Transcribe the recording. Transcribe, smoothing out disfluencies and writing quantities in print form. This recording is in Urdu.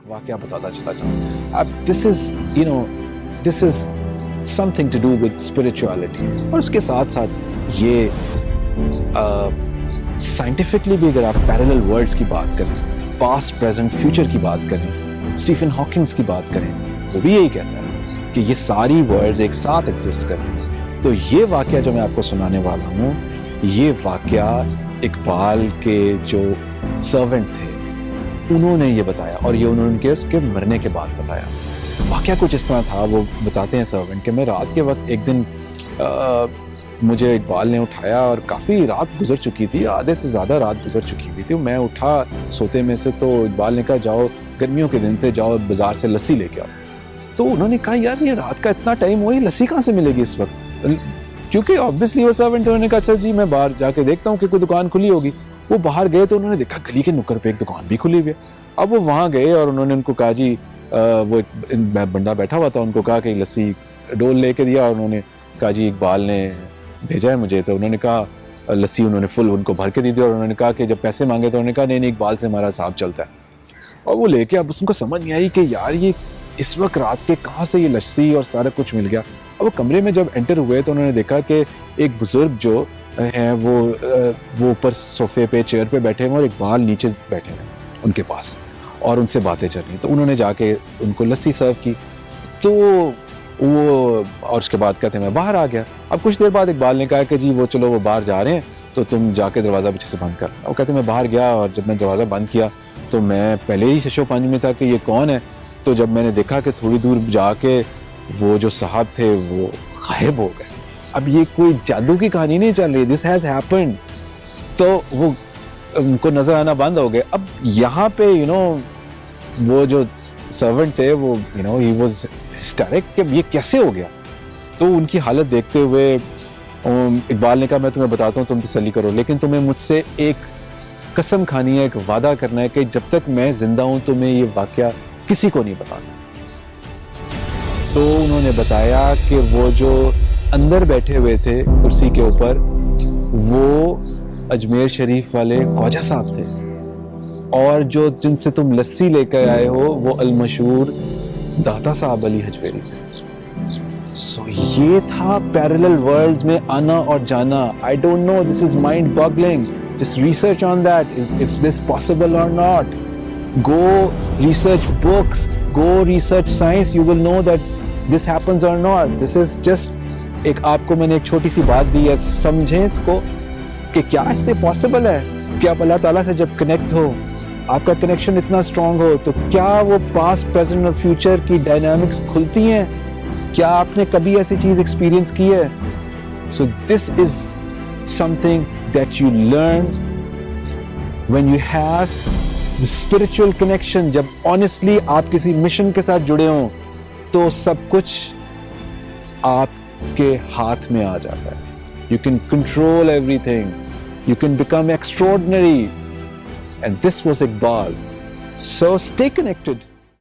واقعہ بتاتا چلا جاؤں. اب this is something to do with spirituality. اور اس کے ساتھ ساتھ یہ سائنٹیفکلی بھی اگر آپ پیرلل ورلڈز کی بات کریں, پاسٹ پریزنٹ فیوچر کی بات کریں, اسٹیفن ہاکنگز کی بات کریں, وہ بھی یہی کہتا ہے کہ یہ ساری ورلڈز ایک ساتھ ایگزسٹ کرتی ہیں. تو یہ واقعہ جو میں آپ کو سنانے والا ہوں, یہ واقعہ اقبال کے جو سرونٹ تھے انہوں نے یہ بتایا, اور یہ انہوں نے اس کے مرنے کے بعد بتایا. واقعہ کچھ اس طرح تھا, وہ بتاتے ہیں سرونٹ کہ میں رات کے وقت ایک دن مجھے اقبال نے اٹھایا اور کافی رات گزر چکی تھی, آدھے سے زیادہ رات گزر چکی ہوئی تھی. میں اٹھا سوتے میں سے تو اقبال نے کہا جاؤ, گرمیوں کے دن تھے, جاؤ بازار سے لسی لے کے آؤ. تو انہوں نے کہا یار یہ رات کا اتنا ٹائم ہوا, یہ لسی کہاں سے ملے گی اس وقت, کیونکہ آبویسلی وہ سرونٹ انہوں نے کہا اچھا جی میں باہر جا کے دیکھتا ہوں کہ کوئی دکان کھلی ہوگی. وہ باہر گئے تو انہوں نے دیکھا گلی کے نکڑ پہ ایک دکان بھی کھلی ہوئی ہے. اب وہ وہاں گئے اور انہوں نے ان کو کہا جی وہ بندہ بیٹھا ہوا تھا, ان کو کہا کہ لسی ڈول لے کے دیا, اور انہوں نے کہا جی اقبال نے بھیجا ہے مجھے. تو انہوں نے کہا لسی انہوں نے فل ان کو بھر کے دی, اور انہوں نے کہا کہ جب پیسے مانگے تو انہوں نے کہا نہیں اقبال سے ہمارا حساب چلتا ہے. اور وہ لے کے اب اس کو سمجھ نہیں آئی کہ یار یہ اس وقت رات کے کہاں سے یہ لسی اور سارا کچھ مل گیا. اب وہ کمرے میں جب انٹر ہوئے تو انہوں نے دیکھا کہ ایک بزرگ جو ہیں وہ اوپر صوفے پہ چیئر پہ بیٹھے ہیں اور اقبال نیچے بیٹھے ہیں ان کے پاس, اور ان سے باتیں چل رہی. تو انہوں نے جا کے ان کو لسی سرو کی. تو وہ اور اس کے بعد کہتے ہیں میں باہر آ گیا. اب کچھ دیر بعد اقبال نے کہا کہ جی وہ چلو وہ باہر جا رہے ہیں تو تم جا کے دروازہ پیچھے سے بند کر. وہ کہتے ہیں میں باہر گیا, اور جب میں دروازہ بند کیا تو میں پہلے ہی شش و پنج میں تھا کہ یہ کون ہے. تو جب میں نے دیکھا کہ تھوڑی دور جا کے وہ جو صاحب تھے وہ غائب ہو گئے. اب یہ کوئی جادو کی کہانی نہیں چل رہی, دس ہیز ہیپنڈ. تو وہ ان کو نظر آنا بند ہو گئے. اب یہاں پہ وہ جو سرونٹ تھے وہ ہی واز ہسٹیرک کہ یہ کیسے ہو گیا. تو ان کی حالت دیکھتے ہوئے اقبال نے کہا میں تمہیں بتاتا ہوں, تم تسلی کرو, لیکن تمہیں مجھ سے ایک قسم کھانی ہے, ایک وعدہ کرنا ہے کہ جب تک میں زندہ ہوں تمہیں یہ واقعہ کسی کو نہیں بتانا. تو انہوں نے بتایا کہ وہ جو اندر بیٹھے ہوئے تھے کرسی کے اوپر وہ اجمیر شریف والے خواجہ صاحب تھے, اور جو جن سے تم لسی لے کر آئے ہو وہ المشہور داتا صاحب علی حجویری تھے. سو یہ تھا پیرلل ورلڈز میں آنا اور جانا. I don't know, this is mind boggling. Just research on that, if this possible or not. Go research books, go research science, you will know that this happens or not. This is just ایک آپ کو میں نے ایک چھوٹی سی بات دی ہے, سمجھیں اس کو کہ کیا اس سے پاسبل ہے کہ آپ اللہ تعالیٰ سے جب کنیکٹ ہو, آپ کا کنیکشن اتنا اسٹرانگ ہو, تو کیا وہ پاسٹ پریزنٹ اور فیوچر کی ڈائنامکس کھلتی ہیں. کیا آپ نے کبھی ایسی چیز ایکسپیرینس کی ہے. So this is something that you learn when you have the spiritual connection. جب honestly آپ کسی مشن کے ساتھ جڑے ہوں تو سب کچھ آپ کے ہاتھ میں آ جاتا ہے. You can control everything. You can become extraordinary. And this was Iqbal. So stay connected.